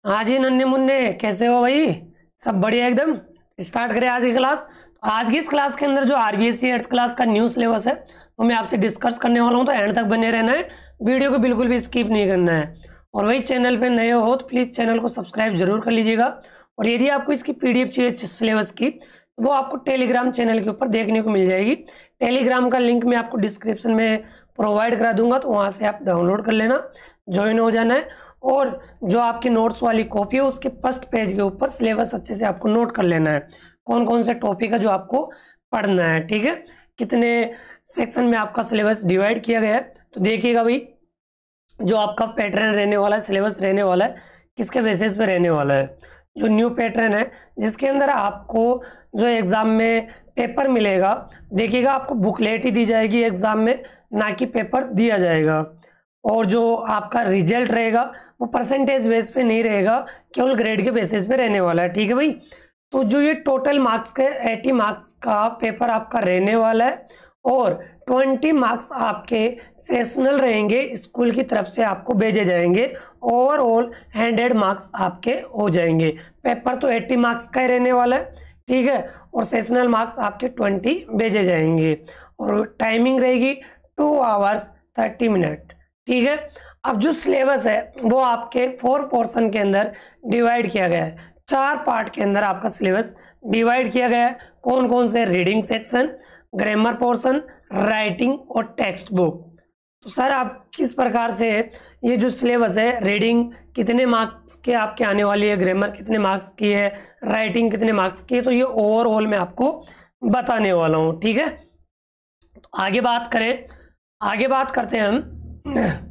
हाँ जी नन्हे मुन्ने, कैसे हो भाई? सब बढ़िया एकदम। स्टार्ट करें आज की क्लास। तो आज की इस क्लास के अंदर जो आरबीएससी 8th क्लास का न्यू सिलेबस है वो मैं आपसे डिस्कस करने वाला हूँ, तो एंड तक बने रहना है। वीडियो को बिल्कुल भी स्किप नहीं करना है। और वही चैनल पे नए हो तो प्लीज़ चैनल को सब्सक्राइब जरूर कर लीजिएगा। और यदि आपको इसकी पीडीएफ चाहिए सिलेबस की तो वो आपको टेलीग्राम चैनल के ऊपर देखने को मिल जाएगी। टेलीग्राम का लिंक मैं आपको डिस्क्रिप्शन में प्रोवाइड करा दूंगा, तो वहाँ से आप डाउनलोड कर लेना, ज्वाइन हो जाना है। और जो आपकी नोट्स वाली कॉपी है उसके फर्स्ट पेज के ऊपर सिलेबस अच्छे से आपको नोट कर लेना है, कौन कौन से टॉपिक है जो आपको पढ़ना है। ठीक है, कितने सेक्शन में आपका सिलेबस डिवाइड किया गया है तो देखिएगा भाई, जो आपका पैटर्न रहने वाला है, सिलेबस रहने वाला है, किसके बेसिस पे रहने वाला है। जो न्यू पैटर्न है जिसके अंदर आपको जो एग्जाम में पेपर मिलेगा, देखिएगा आपको बुकलेट ही दी जाएगी एग्जाम में, ना कि पेपर दिया जाएगा। और जो आपका रिजल्ट रहेगा वो परसेंटेज बेस पे नहीं रहेगा, केवल ग्रेड के बेसिस पे रहने वाला है। ठीक है भाई, तो जो ये टोटल मार्क्स के 80 मार्क्स का पेपर आपका रहने वाला है और 20 मार्क्स आपके सेशनल रहेंगे, स्कूल की तरफ से आपको भेजे जाएंगे। ओवरऑल 100 मार्क्स आपके हो जाएंगे। पेपर तो 80 मार्क्स का ही रहने वाला है, ठीक है, और सेशनल मार्क्स आपके 20 भेजे जाएंगे। और टाइमिंग रहेगी 2 आवर्स 30 मिनट। ठीक है, अब जो सिलेबस है वो आपके 4 पोर्शन के अंदर डिवाइड किया गया है। 4 पार्ट के अंदर आपका सिलेबस डिवाइड किया गया है। कौन कौन से? Reading section, grammar portion, writing और टेक्स्ट बुक। तो सर आप किस प्रकार से ये जो सिलेबस है, रीडिंग कितने मार्क्स के आपके आने वाली है, ग्रामर कितने मार्क्स की है, राइटिंग कितने मार्क्स की है, तो ये ओवरऑल मैं आपको बताने वाला हूँ। ठीक है, तो आगे बात करते हैं हम।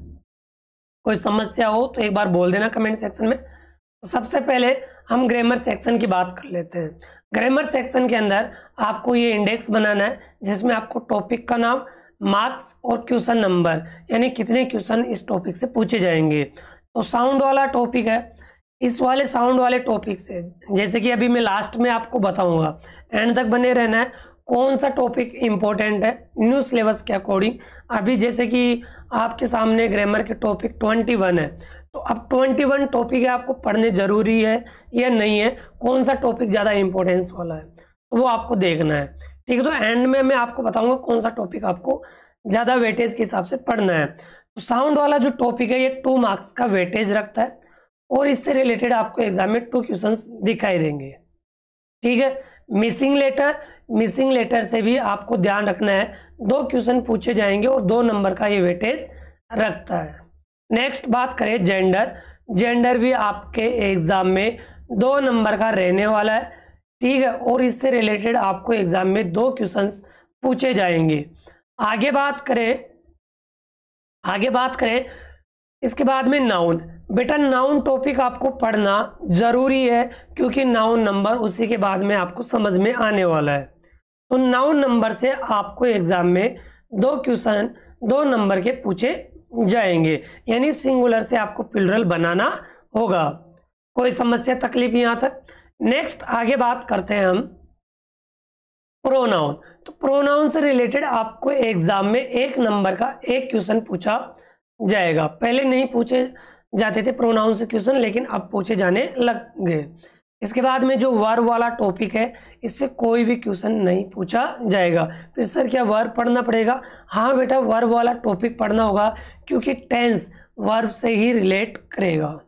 कोई समस्या हो तो एक बार बोल देना कमेंट सेक्शन में। तो सबसे पहले हम ग्रामर सेक्शन की बात कर लेते हैं। ग्रामर सेक्शन के अंदर आपको ये इंडेक्स बनाना है जिसमें आपको टॉपिक का नाम, मार्क्स और क्वेश्चन नंबर, यानी कितने क्वेश्चन इस टॉपिक से पूछे जाएंगे। तो साउंड वाला टॉपिक है, इस वाले साउंड वाले टॉपिक से जैसे कि अभी मैं लास्ट में आपको बताऊंगा, एंड तक बने रहना है। कौन सा टॉपिक इंपॉर्टेंट है न्यू सिलेबस के अकॉर्डिंग। अभी जैसे कि आपके सामने ग्रामर के टॉपिक 21 है, तो अब 21 टॉपिक आपको पढ़ने जरूरी है या नहीं है, कौन सा टॉपिक ज़्यादा इंपॉर्टेंस वाला है, तो वो आपको देखना है। ठीक है, तो एंड में मैं आपको बताऊंगा कौन सा टॉपिक आपको ज़्यादा वेटेज के हिसाब से पढ़ना है। तो साउंड वाला जो टॉपिक है ये 2 मार्क्स का वेटेज रखता है और इससे रिलेटेड आपको एग्जाम में 2 क्वेश्चंस दिखाई देंगे। ठीक है, मिसिंग लेटर से भी आपको ध्यान रखना है, 2 क्वेश्चन पूछे जाएंगे और 2 नंबर का ये वेटेज रखता है। नेक्स्ट बात करें जेंडर भी आपके एग्जाम में 2 नंबर का रहने वाला है। ठीक है, और इससे रिलेटेड आपको एग्जाम में 2 क्वेश्चंस पूछे जाएंगे। आगे बात करें इसके बाद में नाउन। बेटा नाउन टॉपिक आपको पढ़ना जरूरी है क्योंकि नाउन नंबर उसी के बाद में आपको समझ में आने वाला है। तो नाउन नंबर से आपको एग्जाम में 2 क्वेश्चन 2 नंबर के पूछे जाएंगे, यानी सिंगुलर से आपको प्लुरल बनाना होगा। कोई समस्या तकलीफ यहां तक? नेक्स्ट आगे बात करते हैं हम प्रोनाउन। तो प्रोनाउन से रिलेटेड आपको एग्जाम में 1 नंबर का 1 क्वेश्चन पूछा जाएगा। पहले नहीं पूछे जाते थे प्रोनाउन से क्वेश्चन, लेकिन अब पूछे जाने लग गए। इसके बाद में जो वर्ब वाला टॉपिक है इससे कोई भी क्वेश्चन नहीं पूछा जाएगा। फिर सर क्या वर्ब पढ़ना पड़ेगा? हाँ बेटा, वर्ब वाला टॉपिक पढ़ना होगा क्योंकि टेंस वर्ब से ही रिलेट करेगा।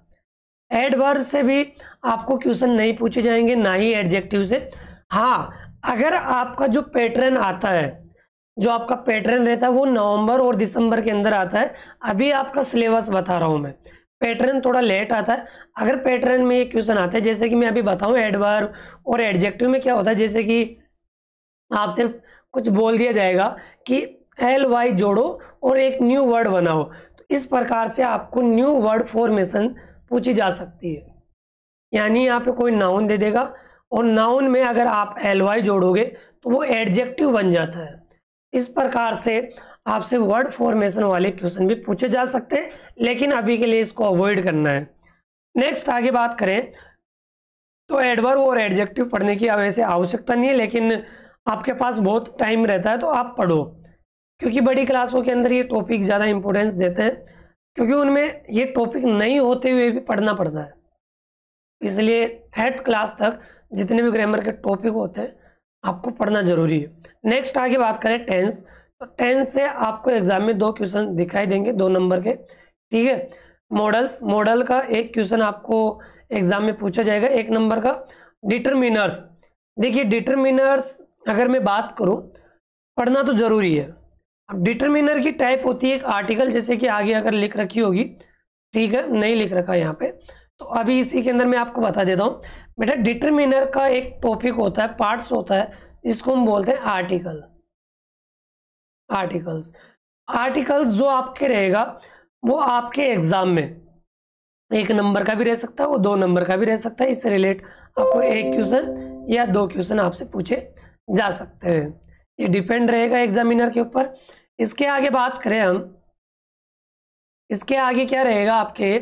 एडवर्ब से भी आपको क्वेश्चन नहीं पूछे जाएंगे, ना ही एडजेक्टिव से। हाँ, अगर आपका जो पैटर्न आता है, जो आपका पैटर्न रहता है वो नवंबर और दिसंबर के अंदर आता है। अभी आपका सिलेबस बता रहा हूं मैं, पैटर्न थोड़ा लेट आता है। अगर पैटर्न में ये क्वेश्चन आता है, जैसे कि मैं अभी बताऊं एडवर्ब और एडजेक्टिव में क्या होता है, जैसे कि आपसे कुछ बोल दिया जाएगा कि LY जोड़ो और एक न्यू वर्ड बनाओ, तो इस प्रकार से आपको न्यू वर्ड फॉर्मेशन पूछी जा सकती है। यानी यहाँ पे कोई नाउन दे देगा और नाउन में अगर आप LY जोड़ोगे तो वो एडजेक्टिव बन जाता है। इस प्रकार से आपसे वर्ड फॉर्मेशन वाले क्वेश्चन भी पूछे जा सकते हैं, लेकिन अभी के लिए इसको अवॉइड करना है। नेक्स्ट आगे बात करें तो एडवर्ब और एडजेक्टिव पढ़ने की वैसे आवश्यकता नहीं है, लेकिन आपके पास बहुत टाइम रहता है तो आप पढ़ो, क्योंकि बड़ी क्लासों के अंदर ये टॉपिक ज़्यादा इंपॉर्टेंस देते हैं, क्योंकि उनमें ये टॉपिक नहीं होते हुए भी पढ़ना पड़ता है। इसलिए 8th क्लास तक जितने भी ग्रामर के टॉपिक होते हैं आपको पढ़ना जरूरी है। नेक्स्ट आगे बात करें टेंस, तो टेंस से आपको एग्जाम में 2 क्वेश्चन दिखाई देंगे 2 नंबर के, ठीक है। मॉडल का एक क्वेश्चन आपको एग्जाम में पूछा जाएगा 1 नंबर का। डिटरमिनर्स, देखिए डिटरमिनर्स अगर मैं बात करूं पढ़ना तो जरूरी है। अब डिटरमिनर की टाइप होती है एक आर्टिकल, जैसे कि आगे अगर लिख रखी होगी, ठीक है, नहीं लिख रखा यहाँ पे, तो अभी इसी के अंदर मैं आपको बता देता हूँ बेटा। डिटरमिनर का एक टॉपिक होता है, पार्ट्स होता है, जिसको हम बोलते हैं आर्टिकल्स जो आपके रहेगा वो आपके एग्जाम में 1 नंबर का भी रह सकता है, वो 2 नंबर का भी रह सकता है। इससे रिलेट आपको 1 क्वेश्चन या 2 क्वेश्चन आपसे पूछे जा सकते हैं, ये डिपेंड रहेगा एग्जामिनर के ऊपर। इसके आगे बात करें हम, इसके आगे क्या रहेगा आपके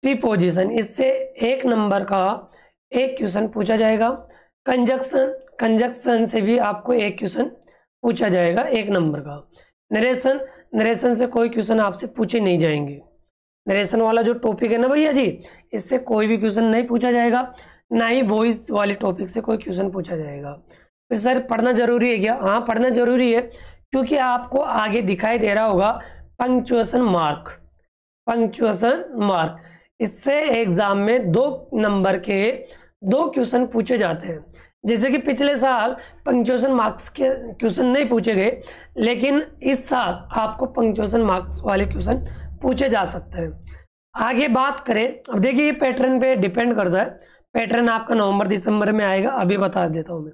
प्रीपोजिशन, इससे 1 नंबर का 1 क्वेश्चन पूछा जाएगा। कंजक्शन से भी आपको 1 क्वेश्चन पूछा जाएगा 1 नंबर का। नरेशन से कोई क्वेश्चन आपसे पूछे नहीं जाएंगे। नरेशन वाला जो टॉपिक है ना भैया जी, इससे कोई भी क्वेश्चन नहीं पूछा जाएगा, ना ही वॉइस वाले टॉपिक से कोई क्वेश्चन पूछा जाएगा। फिर सर पढ़ना जरूरी है क्या? हाँ पढ़ना जरूरी है, क्योंकि आपको आगे दिखाई दे रहा होगा पंक्चुएशन मार्क। इससे एग्जाम में 2 नंबर के 2 क्वेश्चन पूछे जाते हैं। जैसे कि पिछले साल पंक्चुएशन मार्क्स के क्वेश्चन नहीं पूछे गए, लेकिन इस साल आपको पंक्चुएशन मार्क्स वाले क्वेश्चन पूछे जा सकते हैं। आगे बात करें, अब देखिए ये पैटर्न पे डिपेंड करता है, पैटर्न आपका नवंबर दिसंबर में आएगा, अभी बता देता हूँ मैं।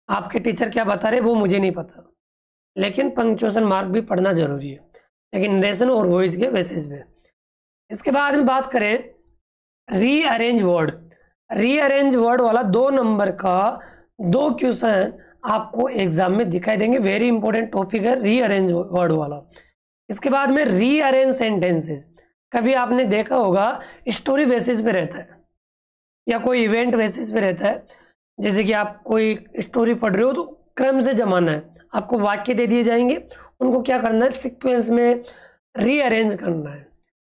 आपके टीचर क्या बता रहे वो मुझे नहीं पता, लेकिन पंक्चुएशन मार्क भी पढ़ना जरूरी है, लेकिन नरेशन और वॉइस के बेसिस पे। इसके बाद में बात करें रीअरेंज वर्ड वाला 2 नंबर का 2 क्वेश्चन आपको एग्जाम में दिखाई देंगे। वेरी इंपॉर्टेंट टॉपिक है रीअरेंज वर्ड वाला। इसके बाद में रीअरेंज सेंटेंसेस, कभी आपने देखा होगा स्टोरी बेसिस पे रहता है या कोई इवेंट बेसिस पे रहता है। जैसे कि आप कोई स्टोरी पढ़ रहे हो तो क्रम से जमाना है, आपको वाक्य दे दिए जाएंगे, उनको क्या करना है सीक्वेंस में रीअरेंज करना है।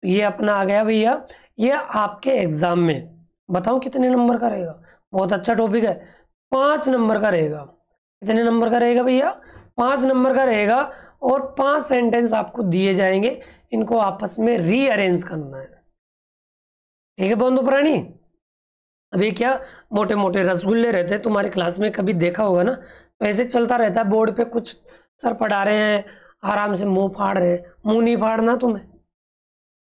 ये अपना आ गया भैया, ये आपके एग्जाम में बताऊं कितने नंबर का रहेगा। बहुत अच्छा टॉपिक है, 5 नंबर का रहेगा। कितने नंबर का रहेगा भैया? 5 नंबर का रहेगा, और 5 सेंटेंस आपको दिए जाएंगे, इनको आपस में रीअरेंज करना है। ठीक है बंधु प्राणी। अभी क्या मोटे मोटे रसगुल्ले रहते हैं, तुम्हारी क्लास में कभी देखा होगा ना, तो ऐसे चलता रहता है बोर्ड पे, कुछ सर पढ़ा रहे हैं आराम से मुंह फाड़ रहे हैं, मुंह नहीं फाड़ना तुम्हें।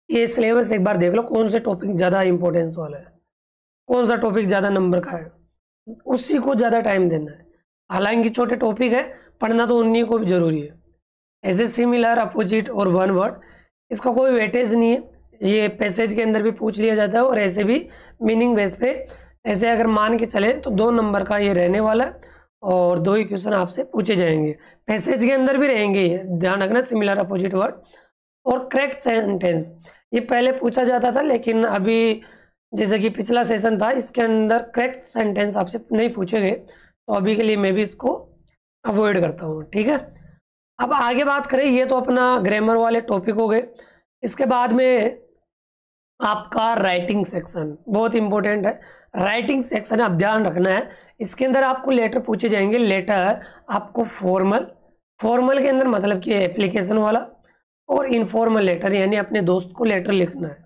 ये सिलेबस एक बार देख लो कौन से टॉपिक ज़्यादा इंपॉर्टेंस वाला है, कौन सा टॉपिक ज़्यादा नंबर का है, उसी को ज़्यादा टाइम देना है। हालांकि छोटे टॉपिक है, पढ़ना तो उन्हीं को भी जरूरी है। ऐसे सिमिलर, अपोजिट और वन वर्ड, इसका कोई वेटेज नहीं है, ये पैसेज के अंदर भी पूछ लिया जाता है, और ऐसे भी मीनिंग बेस पे। ऐसे अगर मान के चले तो 2 नंबर का ये रहने वाला है, और 2 ही क्वेश्चन आपसे पूछे जाएंगे। पैसेज के अंदर भी रहेंगे, ध्यान रखना, सिमिलर, अपोजिट वर्ड और करेक्ट सेंटेंस। ये पहले पूछा जाता था, लेकिन अभी जैसे कि पिछला सेशन था, इसके अंदर करेक्ट सेंटेंस आपसे नहीं पूछे गए, तो अभी के लिए मैं भी इसको अवॉइड करता हूँ। ठीक है, अब आगे बात करें, ये तो अपना ग्रामर वाले टॉपिक हो गए। इसके बाद में आपका राइटिंग सेक्शन बहुत इंपॉर्टेंट है। राइटिंग सेक्शन आप ध्यान रखना है, इसके अंदर आपको लेटर पूछे जाएंगे। लेटर आपको फॉर्मल के अंदर मतलब कि एप्लीकेशन वाला, और इनफॉर्मल लेटर यानी अपने दोस्त को लेटर लिखना है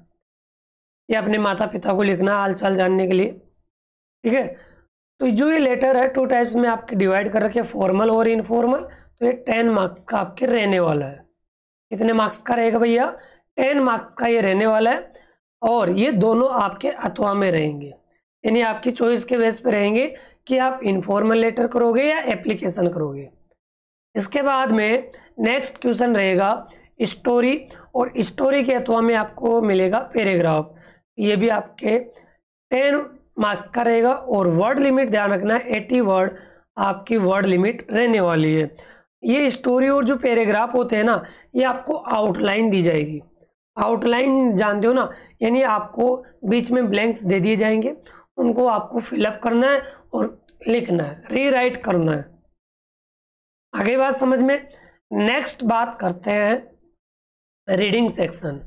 या अपने माता पिता को लिखना हाल चाल जानने के लिए। ठीक है, तो जो ये लेटर है 2 टाइप्स में आपके डिवाइड कर रखे, फॉर्मल और इनफॉर्मल। तो ये 10 मार्क्स का आपके रहने वाला है। कितने मार्क्स का रहेगा भैया? 10 मार्क्स का ये रहने वाला है, और ये दोनों आपके अथवा में रहेंगे, यानी आपकी चॉइस के बेस पे रहेंगे कि आप इनफॉर्मल लेटर करोगे या एप्लीकेशन करोगे। इसके बाद में नेक्स्ट क्वेश्चन रहेगा स्टोरी, और स्टोरी के अथवा में आपको मिलेगा पैराग्राफ। ये भी आपके 10 मार्क्स का रहेगा, और वर्ड लिमिट ध्यान रखना है 80 वर्ड आपकी वर्ड लिमिट रहने वाली है। ये स्टोरी और जो पैराग्राफ होते हैं ना, ये आपको आउटलाइन दी जाएगी। आउटलाइन जानते हो ना, यानी आपको बीच में ब्लैंक्स दे दिए जाएंगे, उनको आपको फिलअप करना है और लिखना है, रीराइट करना है। आगे बात समझ में। नेक्स्ट बात करते हैं रीडिंग सेक्शन।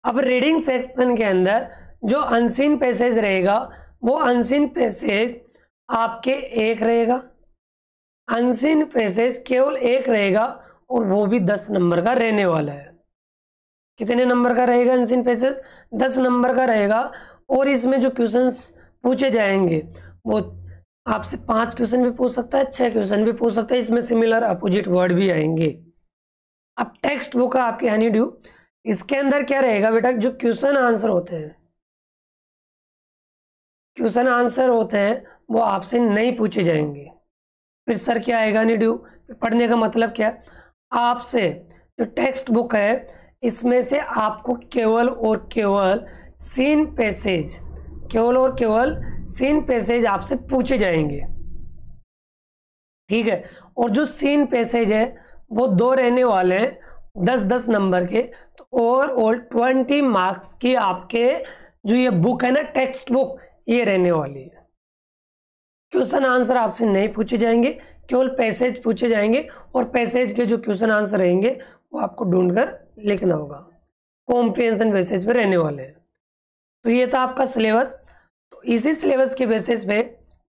अब रीडिंग सेक्शन के अंदर जो अनसीन पैसेज रहेगा वो अनसीन पैसेज आपके एक रहेगा, अनसीन पैसेज केवल एक रहेगा और वो भी 10 नंबर का रहने वाला है। कितने नंबर का रहेगा अनसीन पैसेज? 10 नंबर का रहेगा। और इसमें जो क्वेश्चंस पूछे जाएंगे वो आपसे 5 क्वेश्चन भी पूछ सकता है, 6 क्वेश्चन भी पूछ सकता है। इसमें सिमिलर अपोजिट वर्ड भी आएंगे। अब टेक्स्ट बुक है आपकी हनी ड्यू, इसके अंदर क्या रहेगा बेटा? जो क्वेश्चन आंसर होते हैं, क्वेश्चन आंसर होते हैं वो आपसे नहीं पूछे जाएंगे। फिर सर क्या आएगा हनी ड्यू? पढ़ने का मतलब क्या? आपसे जो टेक्स्ट बुक है इसमें से आपको केवल और केवल सीन पैसेज, केवल और केवल सीन पैसेज आपसे पूछे जाएंगे, ठीक है। और जो सीन पैसेज है वो 2 रहने वाले हैं, 10-10 नंबर के। तो ओवरऑल 20 मार्क्स की आपके जो ये बुक है ना, टेक्स्ट बुक, ये रहने वाली है। क्वेश्चन आंसर आपसे नहीं पूछे जाएंगे, केवल पैसेज पूछे जाएंगे और पैसेज के जो क्वेश्चन आंसर रहेंगे वो आपको ढूंढकर लिखना होगा। कॉम्प्रिहेंशन बेसिस पे रहने वाले हैं। तो ये था आपका सिलेबस। तो इसी सिलेबस के बेसिस पे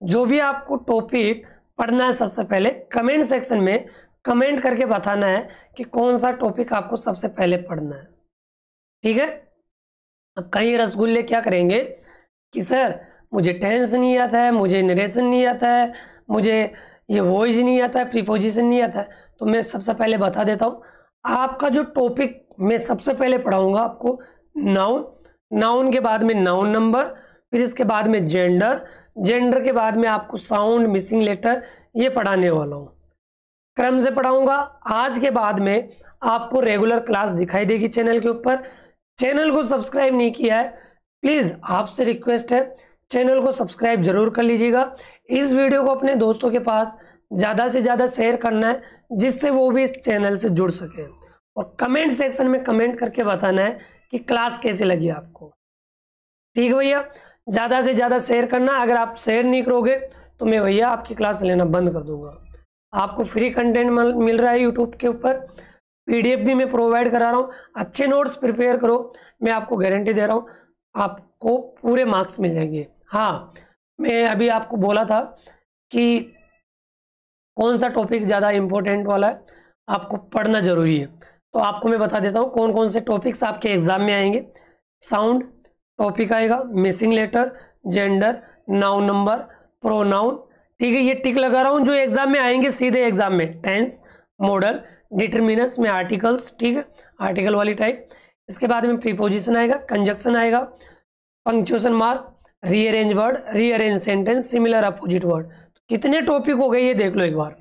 जो भी आपको टॉपिक पढ़ना है, सबसे पहले कमेंट सेक्शन में कमेंट करके बताना है कि कौन सा टॉपिक आपको सबसे पहले पढ़ना है, ठीक है। अब कई रसगुल्ले क्या करेंगे कि सर मुझे टेंस नहीं आता है, मुझे नरेशन नहीं आता है, मुझे ये वॉइस नहीं आता है, प्रीपोजिशन नहीं आता है। तो मैं सबसे पहले बता देता हूँ, आपका जो टॉपिक मैं सबसे पहले पढ़ाऊंगा आपको नाउन, नाउन के बाद में नाउन नंबर, फिर इसके बाद में जेंडर, जेंडर के बाद में आपको साउंड, मिसिंग लेटर, ये पढ़ाने वाला हूँ। क्रम से पढ़ाऊंगा। आज के बाद में आपको रेगुलर क्लास दिखाई देगी चैनल के ऊपर। चैनल को सब्सक्राइब नहीं किया है, प्लीज आपसे रिक्वेस्ट है चैनल को सब्सक्राइब जरूर कर लीजिएगा। इस वीडियो को अपने दोस्तों के पास ज़्यादा से ज़्यादा शेयर करना है जिससे वो भी इस चैनल से जुड़ सके। और कमेंट सेक्शन में कमेंट करके बताना है कि क्लास कैसी लगी आपको, ठीक है भैया। ज़्यादा से ज़्यादा शेयर करना। अगर आप शेयर नहीं करोगे तो मैं भैया आपकी क्लास लेना बंद कर दूंगा। आपको फ्री कंटेंट मिल रहा है यूट्यूब के ऊपर, PDF भी मैं प्रोवाइड करा रहा हूँ। अच्छे नोट्स प्रिपेयर करो, मैं आपको गारंटी दे रहा हूँ आपको पूरे मार्क्स मिल जाएंगे। हाँ, मैं अभी आपको बोला था कि कौन सा टॉपिक ज़्यादा इम्पोर्टेंट वाला है, आपको पढ़ना जरूरी है। तो आपको मैं बता देता हूँ कौन कौन से टॉपिक्स आपके एग्जाम में आएंगे। साउंड टॉपिक आएगा, missing letter, gender, noun number, pronoun, ठीक है। ये टिक लगा रहा हूँ जो एग्जाम में आएंगे सीधे एग्जाम में। टेंस, मॉडल, डिटरमिनर्स में आर्टिकल्स, ठीक है, आर्टिकल वाली टाइप। इसके बाद में प्रीपोजिशन आएगा, कंजक्शन आएगा, punctuation mark, rearrange word, rearrange sentence, similar opposite word. कितने टॉपिक हो गए ये देख लो एक बार,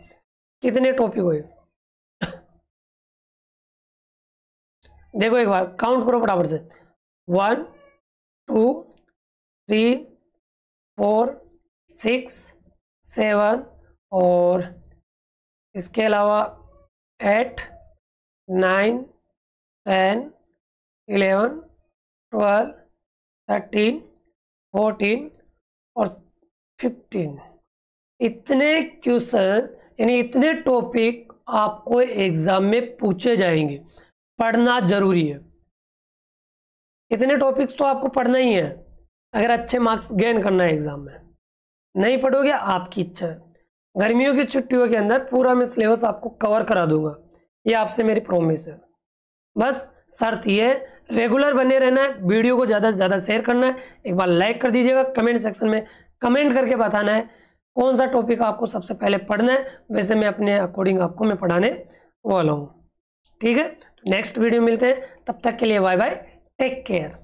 कितने टॉपिक हुए देखो एक बार, काउंट करो फटाफट से। 1 2 3 4 6 7 और इसके अलावा 8 9 10 11 12 13 14 और 15। इतने क्वेश्चन यानी इतने टॉपिक आपको एग्जाम में पूछे जाएंगे, पढ़ना जरूरी है। इतने टॉपिक्स तो आपको पढ़ना ही है अगर अच्छे मार्क्स गेन करना है एग्जाम में। नहीं पढ़ोगे आपकी इच्छा है। गर्मियों की छुट्टियों के अंदर पूरा मैं सिलेबस आपको कवर करा दूंगा, ये आपसे मेरी प्रॉमिस है। बस शर्त ये रेगुलर बने रहना है, वीडियो को ज़्यादा से ज़्यादा शेयर करना है, एक बार लाइक कर दीजिएगा, कमेंट सेक्शन में कमेंट करके बताना है कौन सा टॉपिक आपको सबसे पहले पढ़ना है। वैसे मैं अपने अकॉर्डिंग आपको मैं पढ़ाने वाला हूँ, ठीक है। तो नेक्स्ट वीडियो मिलते हैं, तब तक के लिए बाय बाय, टेक केयर।